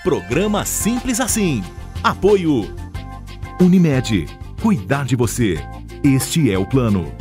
Programa Simples Assim. Apoio Unimed. Cuidar de você. Este é o plano.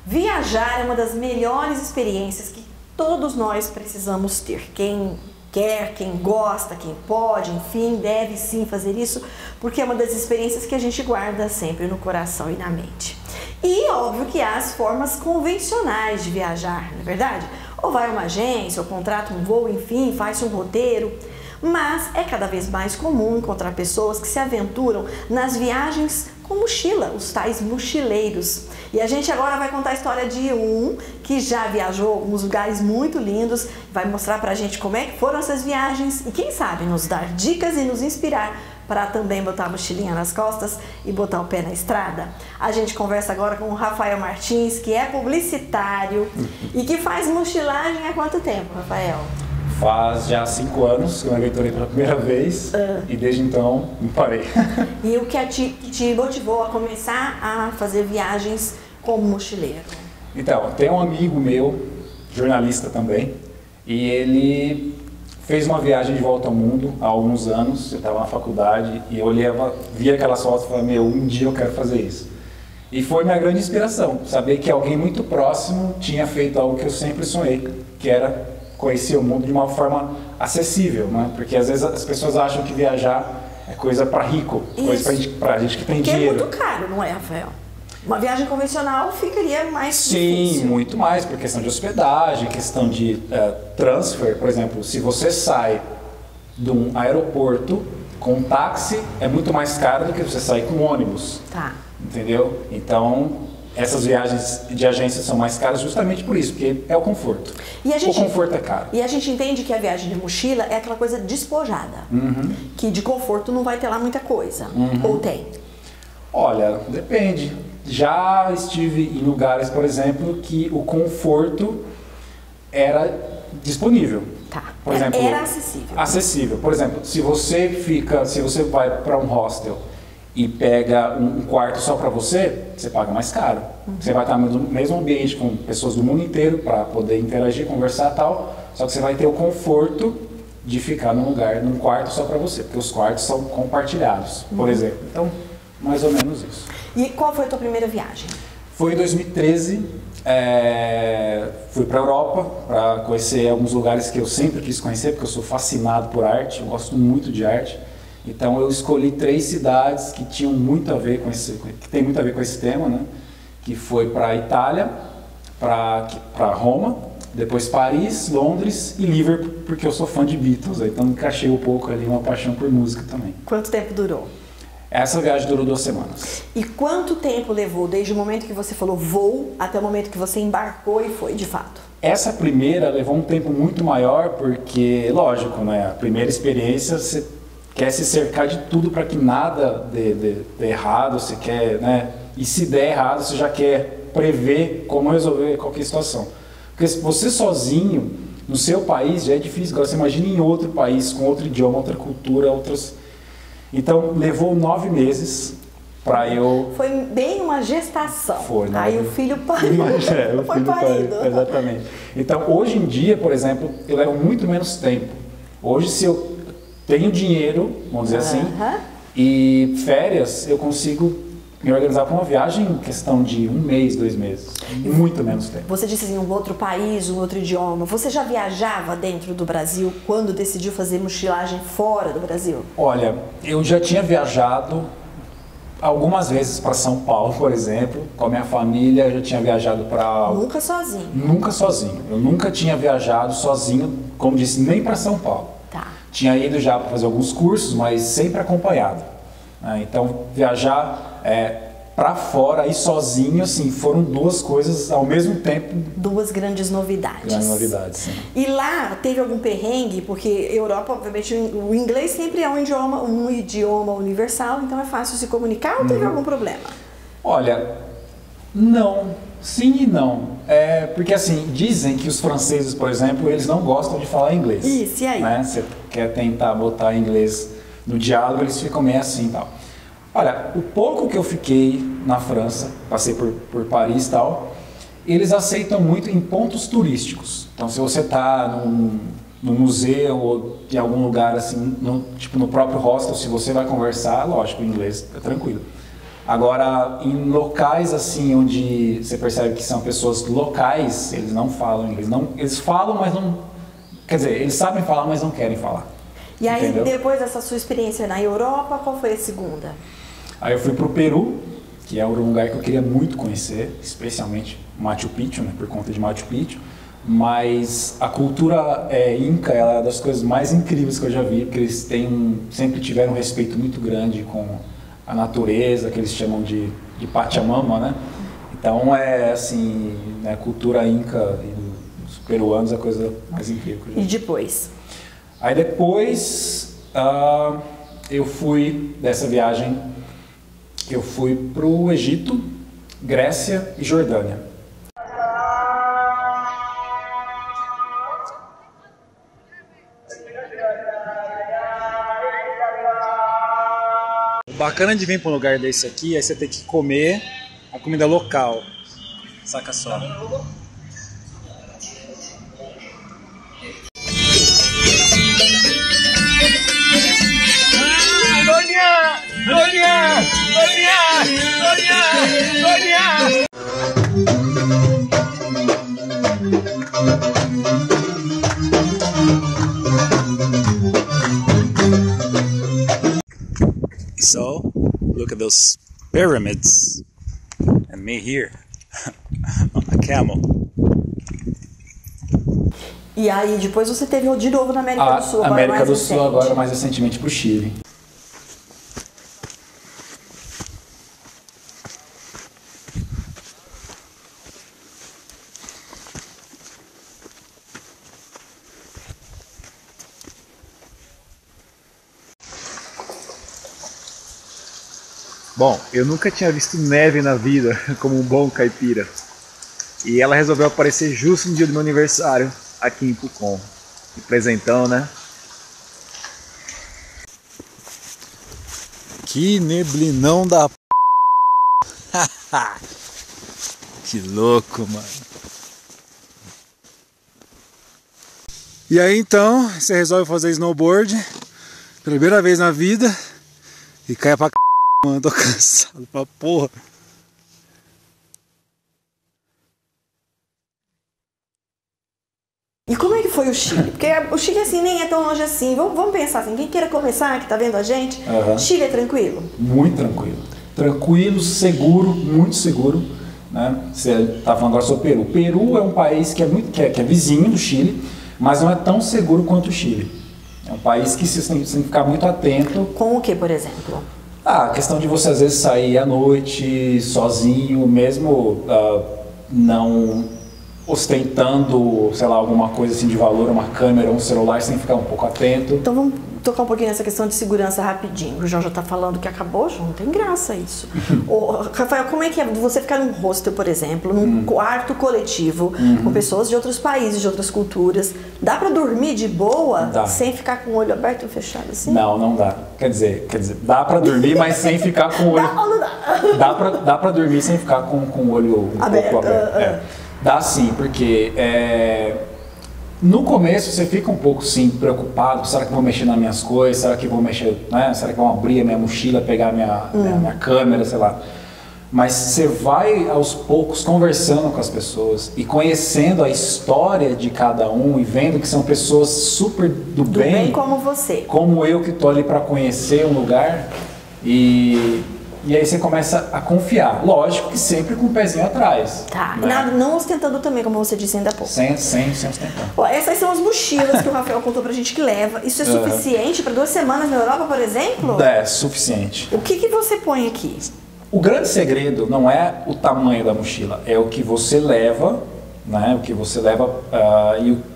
Viajar é uma das melhores experiências que todos nós precisamos ter. Quem quer, quem gosta, quem pode, enfim, deve sim fazer isso, porque é uma das experiências que a gente guarda sempre no coração e na mente. E óbvio que há as formas convencionais de viajar, não é verdade? Ou vai a uma agência, ou contrata um voo, enfim, faz um roteiro. Mas é cada vez mais comum encontrar pessoas que se aventuram nas viagens com mochila, os tais mochileiros. E a gente agora vai contar a história de um que já viajou a alguns lugares muito lindos, vai mostrar pra gente como é que foram essas viagens e quem sabe nos dar dicas e nos inspirar para também botar a mochilinha nas costas e botar o pé na estrada. A gente conversa agora com o Rafael Martins, que é publicitário e que faz mochilagem há quanto tempo, Rafael? Faz já 5 anos que eu me aventurei pela primeira vez e desde então não parei. E o que te motivou a começar a fazer viagens como mochileiro? Então, tem um amigo meu, jornalista também, e ele fez uma viagem de volta ao mundo há alguns anos. Eu estava na faculdade e eu via aquelas fotos e falei, meu, um dia eu quero fazer isso. E foi minha grande inspiração, saber que alguém muito próximo tinha feito algo que eu sempre sonhei, que era conhecer o mundo de uma forma acessível, né? Porque às vezes as pessoas acham que viajar é coisa para rico, coisa pra gente que tem dinheiro. Que é muito caro, não é, Rafael? Uma viagem convencional ficaria mais difícil. Sim, muito mais, por questão de hospedagem, questão de transfer. Por exemplo, se você sai de um aeroporto com um táxi, é muito mais caro do que você sair com um ônibus. Tá. Entendeu? Então, essas viagens de agência são mais caras justamente por isso, porque é o conforto. O conforto é caro. E a gente entende que a viagem de mochila é aquela coisa despojada, que de conforto não vai ter lá muita coisa, ou tem? Olha, depende. Já estive em lugares, por exemplo, que o conforto era disponível. Tá. Por exemplo, era acessível. Acessível. Por exemplo, se você vai para um hostel e pega um quarto só para você, você paga mais caro. Você vai estar no mesmo ambiente com pessoas do mundo inteiro para poder interagir, conversar e tal, só que você vai ter o conforto de ficar num quarto só para você, porque os quartos são compartilhados, por exemplo. Então, mais ou menos isso. E qual foi a tua primeira viagem? Foi em 2013, fui para a Europa para conhecer alguns lugares que eu sempre quis conhecer, porque eu sou fascinado por arte, eu gosto muito de arte. Então eu escolhi 3 cidades que tinham muito a ver com que tem muito a ver com esse tema, né? Que foi para a Itália, para Roma, depois Paris, Londres e Liverpool, porque eu sou fã de Beatles, então encaixei um pouco ali uma paixão por música também. Quanto tempo durou? Essa viagem durou 2 semanas. E quanto tempo levou desde o momento que você falou vou até o momento que você embarcou e foi de fato? Essa primeira levou um tempo muito maior porque, lógico, né? A primeira experiência você quer se cercar de tudo para que nada dê errado, você quer, né? E se der errado, você já quer prever como resolver qualquer situação. Porque se você sozinho, no seu país, já é difícil. Agora você imagina em outro país, com outro idioma, outra cultura, outras... Então, levou 9 meses para eu... Foi bem uma gestação. Foi, né? Aí o filho pariu. Foi parido. Exatamente. Então, hoje em dia, por exemplo, eu levo muito menos tempo. Hoje, se eu tenho dinheiro, vamos dizer assim, e férias, eu consigo me organizar para uma viagem em questão de 1 mês, 2 meses. Muito menos tempo. Você disse assim, um outro país, um outro idioma. Você já viajava dentro do Brasil quando decidiu fazer mochilagem fora do Brasil? Olha, eu já tinha viajado algumas vezes para São Paulo, por exemplo, com a minha família. Eu já tinha viajado para... Nunca sozinho? Nunca sozinho. Eu nunca tinha viajado sozinho, como disse, nem para São Paulo. Tá. Tinha ido já para fazer alguns cursos, mas sempre acompanhado. Então, viajar para fora e sozinho, assim, foram 2 coisas ao mesmo tempo. 2 grandes novidades. Grandes novidades, sim. E lá teve algum perrengue? Porque Europa, obviamente, o inglês sempre é um idioma universal, então é fácil se comunicar ou teve algum problema? Olha, não. Sim e não. Porque assim, dizem que os franceses, por exemplo, eles não gostam de falar inglês. Isso, e aí? Né? Você quer tentar botar inglês no diálogo, eles ficam meio assim e tal. Olha, o pouco que eu fiquei na França, passei por Paris e tal, Eles aceitam muito em pontos turísticos. Então, se você está num museu ou em algum lugar assim, tipo no próprio hostel, se você vai conversar, lógico, em inglês é tranquilo. Agora, em locais assim onde você percebe que são pessoas locais, eles não falam inglês. Não, eles falam, mas não... Quer dizer, eles sabem falar, mas não querem falar. E aí, entendeu? depois dessa sua experiência na Europa, qual foi a segunda? Aí eu fui para o Peru, que é um lugar que eu queria muito conhecer, especialmente Machu Picchu, né, por conta de Machu Picchu. Mas a cultura inca ela é uma das coisas mais incríveis que eu já vi, porque eles sempre tiveram um respeito muito grande com a natureza, que eles chamam de Pachamama, né? Então é assim, né, a cultura inca e dos peruanos é a coisa mais incrível que eu já vi. E depois? Aí depois eu fui, dessa viagem, eu fui para o Egito, Grécia e Jordânia. O bacana de vir para um lugar desse aqui é você ter que comer a comida local. Saca só. So, look at those pyramids and me here on a camel. E aí, depois você teve de novo na América do Sul, agora América mais do Sul, recente. agora mais recentemente para o Chile. Bom, eu nunca tinha visto neve na vida como um bom caipira. E ela resolveu aparecer justo no dia do meu aniversário aqui em Pucón. Que presentão, né? Que neblinão da p... Que louco, mano. E aí então, você resolve fazer snowboard pela primeira vez na vida e cai pra c... Mano, tô cansado pra porra. E como é que foi o Chile? Porque o Chile assim nem é tão longe assim. Vamos pensar assim, quem queira começar, que tá vendo a gente, Chile é tranquilo? Muito tranquilo. Tranquilo, seguro, muito seguro. Né? Você tá falando agora sobre o Peru. O Peru é um país que é vizinho do Chile, mas não é tão seguro quanto o Chile. É um país que você tem que ficar muito atento. Com o que, por exemplo? A questão de você às vezes sair à noite, sozinho, mesmo não ostentando, sei lá, alguma coisa assim de valor, uma câmera, um celular, sem ficar um pouco atento. Então vamos tocar um pouquinho nessa questão de segurança rapidinho. O João já está falando que acabou, João, não tem graça isso. Rafael, como é que é você ficar num hostel, por exemplo, num quarto coletivo, com pessoas de outros países, de outras culturas? Dá para dormir de boa, sem ficar com o olho aberto ou fechado assim? Não, não dá. Quer dizer, dá para dormir, mas sem ficar com o olho... Dá ou não dá? Dá para dormir sem ficar com o olho um pouco aberto. Dá sim, porque no começo você fica um pouco sim preocupado, será que vou mexer nas minhas coisas, será que vou mexer, né? Será que vão abrir a minha mochila, pegar minha câmera, sei lá. Mas você vai aos poucos conversando com as pessoas e conhecendo a história de cada um e vendo que são pessoas super do bem como você. Como eu que tô ali para conhecer um lugar e aí você começa a confiar. Lógico que sempre com o pezinho atrás. Tá, né? não ostentando também, como você disse ainda há pouco. Sem ostentar. Ó, essas são as mochilas que o Rafael contou pra gente que leva. Isso é suficiente para 2 semanas na Europa, por exemplo? É, suficiente. O que você põe aqui? O grande segredo não é o tamanho da mochila, é o que você leva, né? O que você leva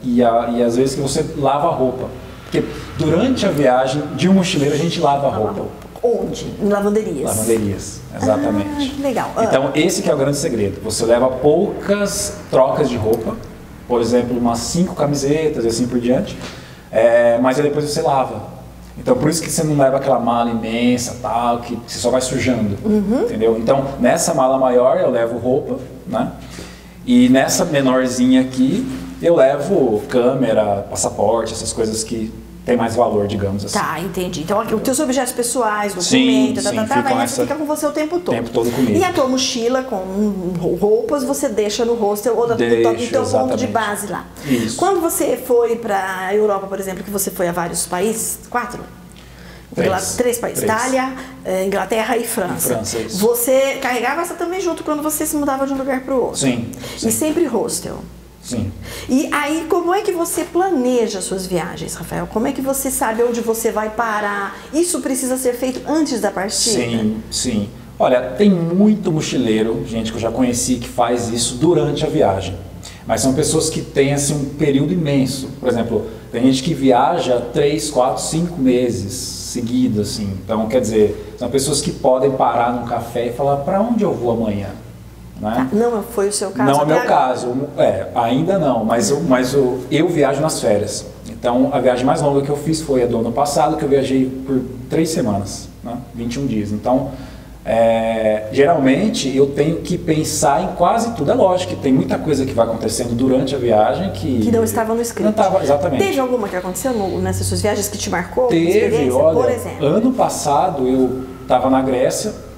e às vezes que você lava a roupa. Porque durante a viagem de um mochileiro a gente lava a roupa. Onde? Em lavanderias. Lavanderias, exatamente. Que legal. Então esse que é o grande segredo. Você leva poucas trocas de roupa, por exemplo, umas 5 camisetas e assim por diante, mas aí depois você lava. Então por isso que você não leva aquela mala imensa, tal, que você só vai sujando, entendeu? Então nessa mala maior eu levo roupa, né? E nessa menorzinha aqui, eu levo câmera, passaporte, essas coisas que tem mais valor, digamos assim. Tá, entendi. Então, os teus objetos pessoais, Sim, documento, sim, fica com você o tempo todo. O tempo todo comigo. E a tua mochila com roupas você deixa no hostel ou no teu ponto de base lá. Isso. Quando você foi para a Europa, por exemplo, que você foi a vários países, 3 países, Itália, Inglaterra e França. Isso. Você carregava essa também junto quando você se mudava de um lugar para o outro? Sim. E sempre hostel? Sim. E aí, como é que você planeja suas viagens, Rafael? Como é que você sabe onde você vai parar? Isso precisa ser feito antes da partida? Sim. Olha, tem muito mochileiro, gente que eu já conheci, que faz isso durante a viagem. Mas são pessoas que têm assim, um período imenso. Por exemplo, tem gente que viaja 3, 4, 5 meses seguidos, assim. Então, quer dizer, são pessoas que podem parar num café e falar, para onde eu vou amanhã? Né? Tá, não foi o seu caso? Não é meu caso, ainda não, mas eu viajo nas férias. Então a viagem mais longa que eu fiz foi a do ano passado, que eu viajei por 3 semanas, né? 21 dias. Então, geralmente eu tenho que pensar em quase tudo. É lógico que tem muita coisa que vai acontecendo durante a viagem que não estava no script. Não estava, exatamente. Teve alguma que aconteceu nessas suas viagens que te marcou? Teve, olha, por exemplo? Ano passado eu estava na Grécia,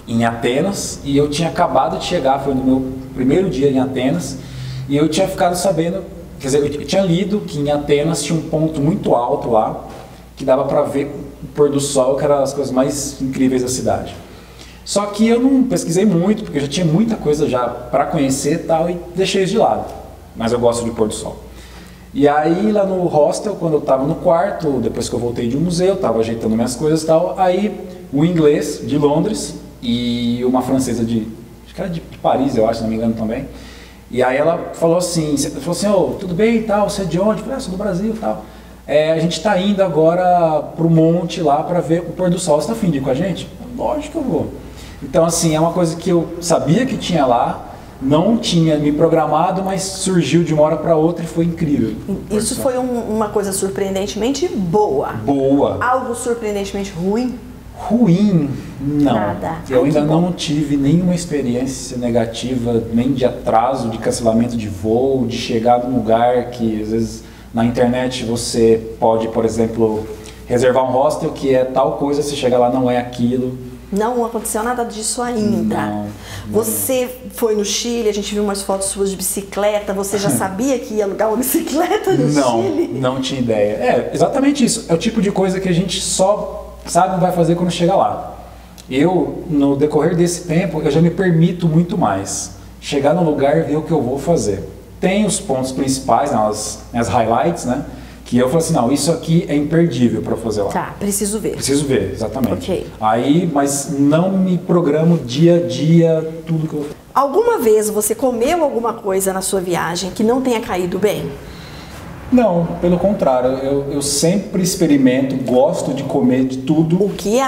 em Atenas, e eu tinha acabado de chegar, foi no meu primeiro dia em Atenas, e eu tinha ficado sabendo, quer dizer, eu tinha lido que em Atenas tinha um ponto muito alto lá, que dava para ver o pôr do sol, que era as coisas mais incríveis da cidade. Só que eu não pesquisei muito, porque eu já tinha muita coisa já para conhecer e tal, e deixei isso de lado, mas eu gosto de pôr do sol. E aí lá no hostel, quando eu estava no quarto, depois que eu voltei de um museu, estava ajeitando minhas coisas e tal, aí um inglês de Londres, e uma francesa acho que era de Paris, eu acho, se não me engano também. E aí ela falou assim, tudo bem e tal, você é de onde? Eu falei, sou do Brasil e tal. A gente está indo agora pro monte lá para ver o pôr do sol, você está afim de ir com a gente? Lógico que eu vou. Então assim, é uma coisa que eu sabia que tinha lá, não tinha me programado, mas surgiu de uma hora para outra e foi incrível. Isso foi uma coisa surpreendentemente boa. Boa. Algo surpreendentemente ruim? Ruim, não. Nada. Eu ainda não tive nenhuma experiência negativa, nem de atraso, de cancelamento de voo, de chegar num lugar que às vezes na internet você pode, por exemplo, reservar um hostel que é tal coisa, se chegar lá não é aquilo. Não aconteceu nada disso ainda. Não. Você foi no Chile, a gente viu umas fotos suas de bicicleta, você já sabia que ia alugar uma bicicleta no Chile? Não tinha ideia. É, exatamente isso. É o tipo de coisa que a gente só sabe vai fazer quando chega lá. Eu, no decorrer desse tempo, eu já me permito muito mais. Chegar no lugar e ver o que eu vou fazer. Tem os pontos principais, as highlights, né? Que eu falo assim, não, isso aqui é imperdível para fazer lá. Tá, preciso ver. Preciso ver, exatamente. Ok. Aí, mas não me programo dia a dia, tudo que eu... Alguma vez você comeu alguma coisa na sua viagem que não tenha caído bem? Não, pelo contrário, eu sempre experimento, gosto de comer de tudo. O que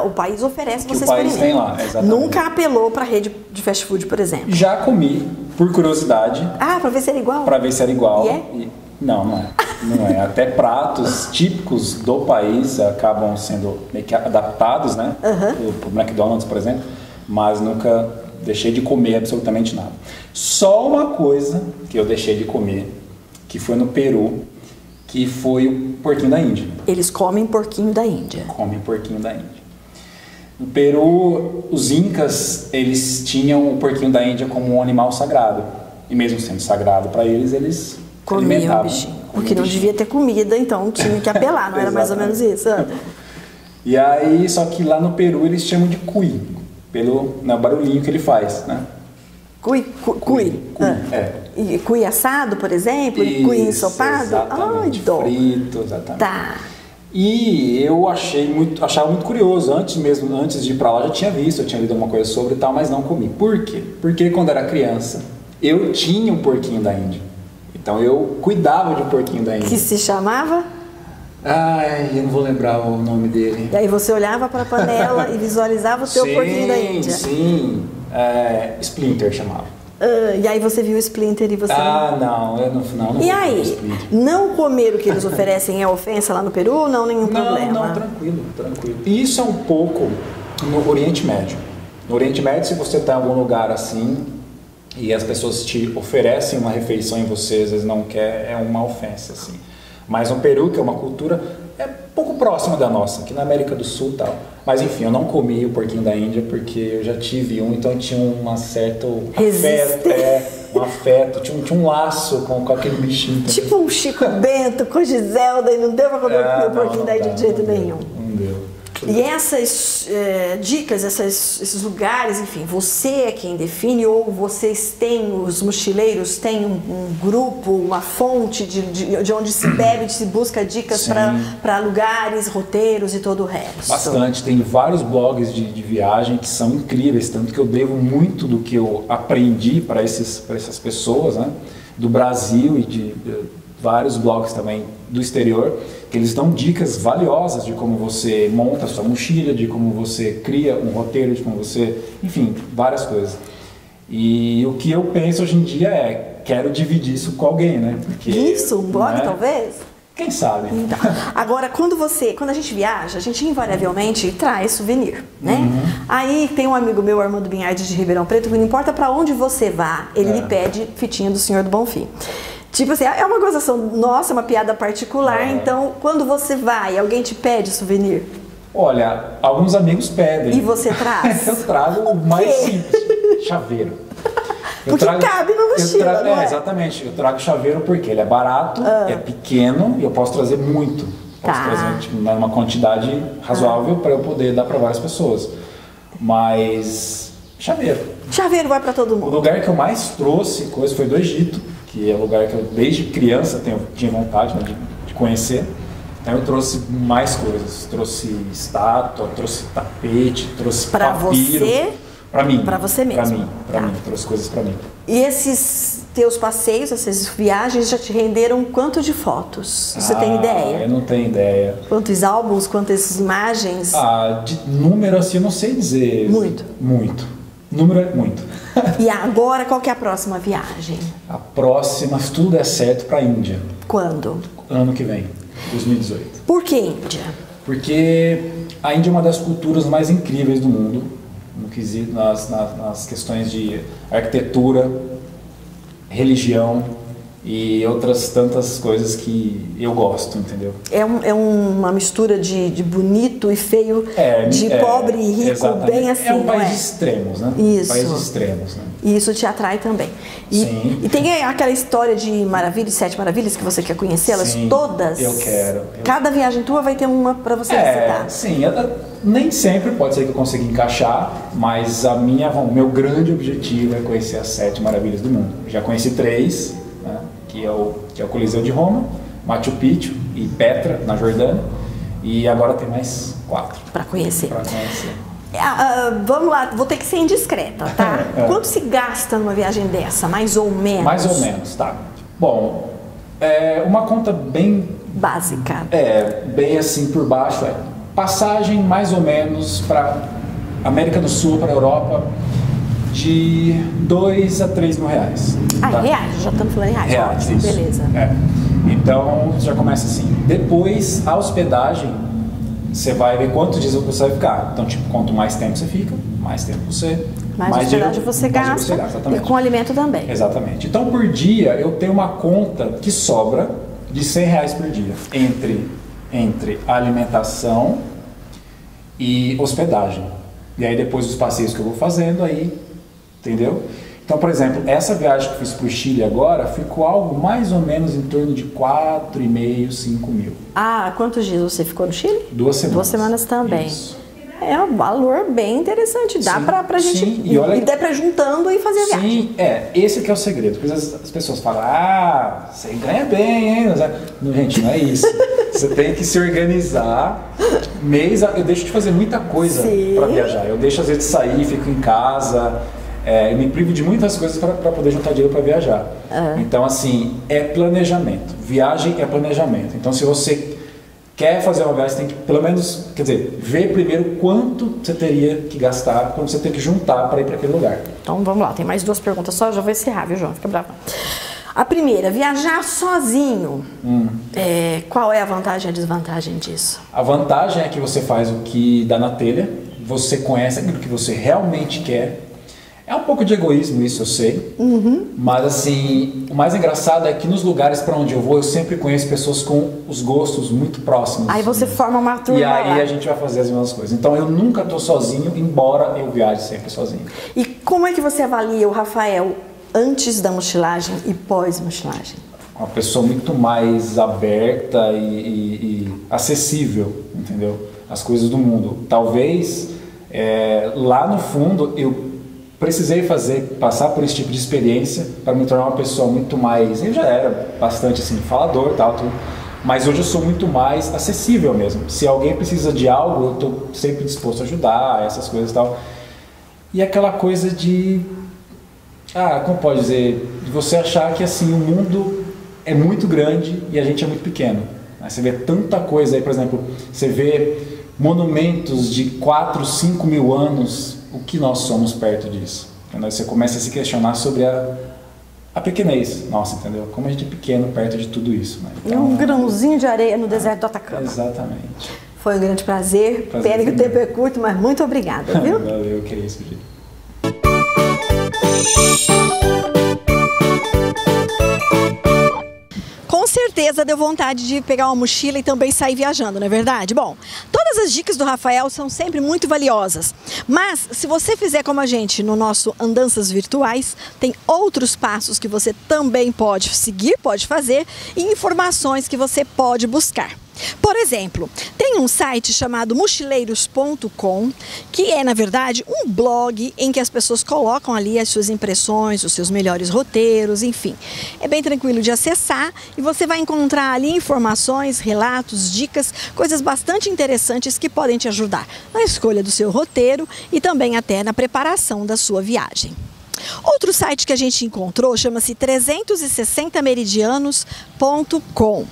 o país oferece, você o país experimenta. tem lá, exatamente. Nunca apelou para rede de fast food, por exemplo? Já comi, por curiosidade. Ah, para ver se era igual? Para ver se era igual. E é? Não é. Não é. Até pratos típicos do país acabam sendo meio que adaptados, né? Pro McDonald's, por exemplo. Mas nunca deixei de comer absolutamente nada. Só uma coisa que eu deixei de comer, que foi no Peru, que foi o porquinho da Índia. Eles comem porquinho da Índia. Comem porquinho da Índia. No Peru, os incas, eles tinham o porquinho da Índia como um animal sagrado. E mesmo sendo sagrado para eles, eles comiam o bichinho. Porque não devia ter comida, então tinha que apelar, não era mais ou menos isso? E aí, só que lá no Peru eles chamam de cuy, pelo barulhinho que ele faz, né? Cuy. E cuy assado, por exemplo? Isso, cuy ensopado? Exatamente. Ai, dó. Frito, exatamente. Tá. E eu achava muito curioso, antes de ir pra lá eu já tinha visto, eu tinha lido alguma coisa sobre e tal, mas não comi. Por quê? Porque quando era criança, eu tinha um porquinho da Índia. Então eu cuidava de um porquinho da Índia. Que se chamava? Ai, eu não vou lembrar o nome dele. E aí você olhava para a panela e visualizava o teu porquinho da Índia. Sim, Splinter chamava. E aí você viu o Splinter e você... não E aí, não comer o que eles oferecem é ofensa lá no Peru ou não, nenhum problema? Não, tranquilo. E isso é um pouco no Oriente Médio. No Oriente Médio, se você está em algum lugar assim, e as pessoas te oferecem uma refeição e você às vezes não quer, é uma ofensa, assim. Mas no Peru, que é uma cultura pouco próxima da nossa, aqui na América do Sul e tal. Mas enfim, eu não comi o porquinho da Índia porque eu já tive um, então tinha um certo afeto, tinha um laço com aquele bichinho. Também. Tipo um Chico Bento com Giselda e não deu pra comer o porquinho da Índia de jeito nenhum. Não deu. E essas dicas, esses lugares, enfim, você é quem define ou vocês têm, os mochileiros têm um grupo, uma fonte de onde se bebe, se busca dicas para lugares, roteiros e todo o resto? Bastante, tem vários blogs de viagem que são incríveis, tanto que eu devo muito do que eu aprendi para essas pessoas, né, do Brasil e de vários blogs também do exterior, que eles dão dicas valiosas de como você monta a sua mochila, de como você cria um roteiro, de como você... Enfim, várias coisas. E o que eu penso hoje em dia quero dividir isso com alguém, né? Porque, isso, um blog, né? Talvez? Quem sabe? Então, agora, quando a gente viaja, a gente invariavelmente traz souvenir, né? Aí tem um amigo meu, Armando Binhardi de Ribeirão Preto, que não importa para onde você vá, ele lhe pede fitinha do Senhor do Bonfim. Tipo assim, é uma gozação nossa, uma piada particular, então quando você vai, alguém te pede souvenir? Olha, alguns amigos pedem. E você traz? Eu trago o mais simples, chaveiro. Porque cabe na mochila, não é? Exatamente, eu trago chaveiro porque ele é barato, é pequeno e eu posso trazer muito. Posso trazer tipo, uma quantidade razoável para eu poder dar para várias pessoas. Mas chaveiro. Chaveiro vai para todo mundo. O lugar que eu mais trouxe coisa foi do Egito, que é o lugar que eu desde criança tinha vontade, né, de conhecer. Então eu trouxe mais coisas, trouxe estátua, trouxe tapete, trouxe papiro. Você? Para mim. Para você mesmo? Para mim, trouxe coisas para mim. E esses teus passeios, essas viagens já te renderam quanto de fotos? Você tem ideia? Eu não tenho ideia. Quantos álbuns, quantas imagens? De número assim eu não sei dizer. Muito? Muito. Número é muito. E agora, qual que é a próxima viagem? A próxima, se tudo der certo, para a Índia. Quando? Ano que vem, 2018. Por que Índia? Porque a Índia é uma das culturas mais incríveis do mundo, no quesito, nas questões de arquitetura, religião e outras tantas coisas que eu gosto, entendeu? É uma mistura de bonito e feio, de pobre e rico, exatamente. Bem assim, é um país de extremos, né? Isso. Um país de extremos, né? E isso te atrai também. Sim. E tem aquela história de maravilhas, 7 maravilhas, que você quer conhecê-las todas? Eu quero. Cada viagem tua vai ter uma para você visitar? Sim, nem sempre pode ser que eu consiga encaixar, mas o meu grande objetivo é conhecer as 7 maravilhas do mundo. Já conheci 3, né? que é o Coliseu de Roma, Machu Picchu e Petra, na Jordânia, e agora tem mais 4 para conhecer. Vamos lá, vou ter que ser indiscreta, tá? Quanto se gasta numa viagem dessa, mais ou menos? Mais ou menos, tá. Bom, uma conta bem... básica. Bem assim por baixo, passagem mais ou menos para América do Sul, para a Europa, de 2 a 3 mil reais. Tá? Reais, já estamos falando em reais. Ótimo, isso. Beleza. Então, já começa assim. Depois, a hospedagem, você vai ver quantos dias você vai ficar. Então, tipo, quanto mais tempo você fica, mais tempo você... Mais hospedagem você gasta, e com alimento também. Exatamente. Então, por dia, eu tenho uma conta que sobra de R$100 por dia. Entre alimentação e hospedagem. E aí, depois dos passeios que eu vou fazendo, aí... Entendeu? Então, por exemplo, essa viagem que eu fiz para o Chile agora ficou algo mais ou menos em torno de 4,5, 5 mil. Quantos dias você ficou no Chile? 2 semanas. 2 semanas também. Isso. É um valor bem interessante. Dá pra gente ir dá pra juntando e fazer a viagem. Sim, esse que é o segredo. Porque as pessoas falam, você ganha bem, hein? Gente, não é isso. Você tem que se organizar. Eu deixo de fazer muita coisa para viajar. Eu deixo às vezes de sair, fico em casa. Eu me privo de muitas coisas para poder juntar dinheiro para viajar. Então, assim, é planejamento. Viagem é planejamento. Então, se você quer fazer uma viagem, você tem que, pelo menos, ver primeiro quanto você teria que gastar, quanto você tem que juntar para ir para aquele lugar. Então, vamos lá. Tem mais 2 perguntas só, eu já vou encerrar, viu, João? Fica bravo. A primeira, viajar sozinho. Qual é a vantagem e a desvantagem disso? A vantagem é que você faz o que dá na telha, você conhece aquilo que você realmente quer. É um pouco de egoísmo isso, eu sei. Mas assim, o mais engraçado é que nos lugares para onde eu vou, eu sempre conheço pessoas com os gostos muito próximos. Aí você forma uma turma E aí lá. a gente vai fazer as mesmas coisas. Então eu nunca tô sozinho, embora eu viaje sempre sozinho. E como é que você avalia o Rafael antes da mochilagem e pós-mochilagem? Uma pessoa muito mais aberta e acessível, entendeu? As coisas do mundo. Talvez lá no fundo eu precisei passar por esse tipo de experiência para me tornar uma pessoa muito mais... Eu já era bastante assim, falador e tal, tudo, mas hoje eu sou muito mais acessível mesmo. Se alguém precisa de algo, eu estou sempre disposto a ajudar, essas coisas e tal. E aquela coisa de... como pode dizer? De você achar que assim, o mundo é muito grande e a gente é muito pequeno. Você vê tanta coisa aí, por exemplo, você vê monumentos de 4, 5 mil anos... O que nós somos perto disso? Entendeu? Você começa a se questionar sobre a pequenez. Nossa, entendeu? Como a gente é pequeno perto de tudo isso. Né? Então, Um grãozinho de areia no deserto do Atacama. Exatamente. Foi um grande prazer. Pena que o tempo é curto, mas muito obrigada, viu? Valeu, que é isso, gente. Com certeza deu vontade de pegar uma mochila e também sair viajando, não é verdade? Bom, todas as dicas do Rafael são sempre muito valiosas, mas se você fizer como a gente no nosso Andanças Virtuais, tem outros passos que você também pode seguir, pode fazer e informações que você pode buscar. Por exemplo, tem um site chamado mochileiros.com, que é, na verdade, um blog em que as pessoas colocam ali as suas impressões, os seus melhores roteiros, enfim. É bem tranquilo de acessar e você vai encontrar ali informações, relatos, dicas, coisas bastante interessantes que podem te ajudar na escolha do seu roteiro e também até na preparação da sua viagem. Outro site que a gente encontrou chama-se 360meridianos.com.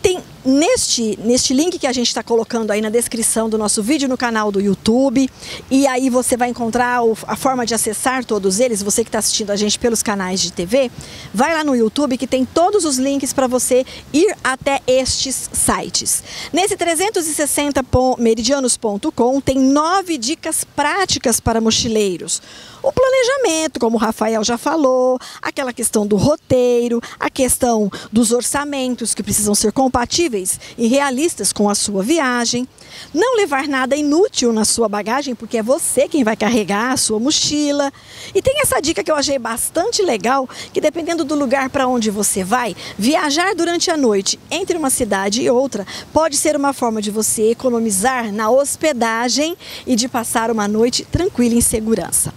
Tem neste link que a gente está colocando aí na descrição do nosso vídeo no canal do YouTube, e aí você vai encontrar a forma de acessar todos eles. Você que está assistindo a gente pelos canais de TV, vai lá no YouTube que tem todos os links para você ir até estes sites. Nesse 360meridianos.com tem 9 dicas práticas para mochileiros. O planejamento, como o Rafael já falou, aquela questão do roteiro, a questão dos orçamentos que precisam ser compatíveis e realistas com a sua viagem, não levar nada inútil na sua bagagem, porque é você quem vai carregar a sua mochila. E tem essa dica que eu achei bastante legal, que dependendo do lugar para onde você vai, viajar durante a noite entre uma cidade e outra pode ser uma forma de você economizar na hospedagem e de passar uma noite tranquila em segurança.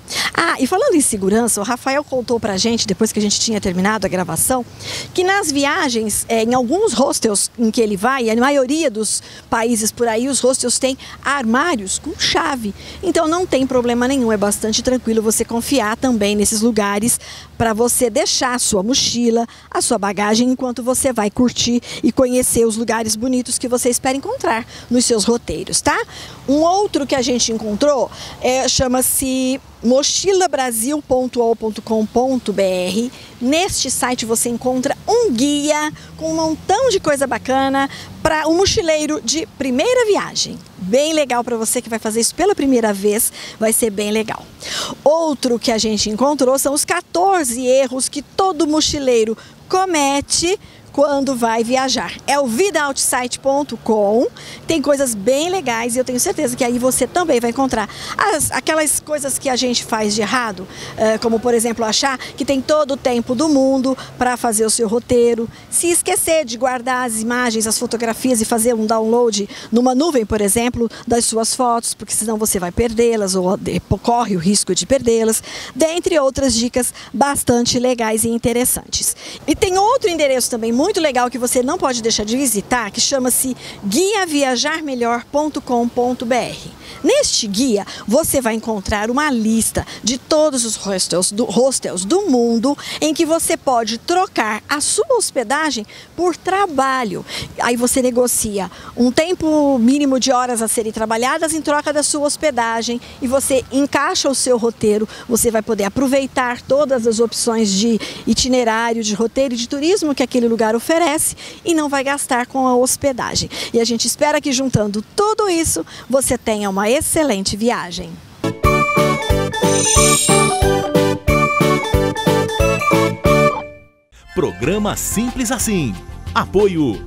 E falando em segurança, o Rafael contou pra gente, depois que a gente tinha terminado a gravação, que nas viagens, em alguns hostels em que ele vai, a maioria dos países por aí, os hostels têm armários com chave. Então não tem problema nenhum, é bastante tranquilo você confiar também nesses lugares para você deixar a sua mochila, a sua bagagem, enquanto você vai curtir e conhecer os lugares bonitos que você espera encontrar nos seus roteiros, tá? Um outro que a gente encontrou chama-se mochilabrasil.ol.com.br. Neste site você encontra um guia com um montão de coisa bacana para um mochileiro de primeira viagem. Bem legal para você que vai fazer isso pela primeira vez, vai ser bem legal. Outro que a gente encontrou são os 14 erros que todo mochileiro comete quando vai viajar. É o vidaoutsite.com, tem coisas bem legais e eu tenho certeza que aí você também vai encontrar aquelas coisas que a gente faz de errado, como por exemplo achar que tem todo o tempo do mundo para fazer o seu roteiro, se esquecer de guardar as imagens, as fotografias e fazer um download numa nuvem, por exemplo, das suas fotos, porque senão você vai perdê-las ou corre o risco de perdê-las, dentre outras dicas bastante legais e interessantes. E tem outro endereço também muito legal que você não pode deixar de visitar, que chama-se guiaviajarmelhor.com.br. Neste guia, você vai encontrar uma lista de todos os hostels do mundo em que você pode trocar a sua hospedagem por trabalho. Aí você negocia um tempo mínimo de horas a serem trabalhadas em troca da sua hospedagem e você encaixa o seu roteiro. Você vai poder aproveitar todas as opções de itinerário, de roteiro e de turismo que aquele lugar oferece e não vai gastar com a hospedagem. E a gente espera que juntando tudo isso, você tenha uma excelente viagem. Programa Simples Assim. Apoio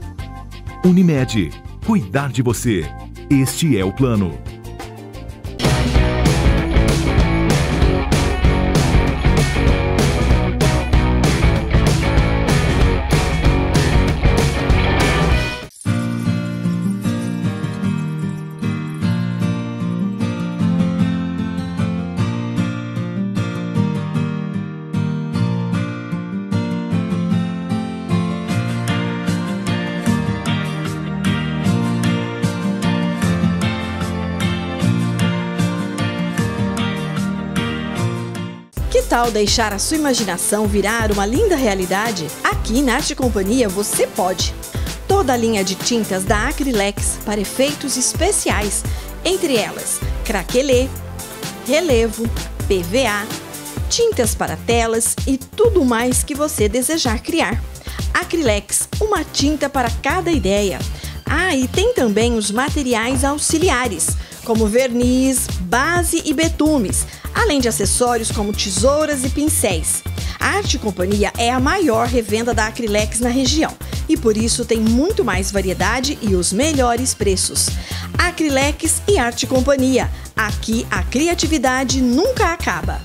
Unimed. Cuidar de você. Este é o plano. Que tal deixar a sua imaginação virar uma linda realidade? Aqui na Arte Companhia você pode. Toda a linha de tintas da Acrylex para efeitos especiais, entre elas craquelê, relevo, PVA, tintas para telas e tudo mais que você desejar criar. Acrylex, uma tinta para cada ideia. Ah, e tem também os materiais auxiliares, como verniz, base e betumes, além de acessórios como tesouras e pincéis. A Arte Companhia é a maior revenda da Acrylex na região e por isso tem muito mais variedade e os melhores preços. Acrylex e Arte Companhia. Aqui a criatividade nunca acaba.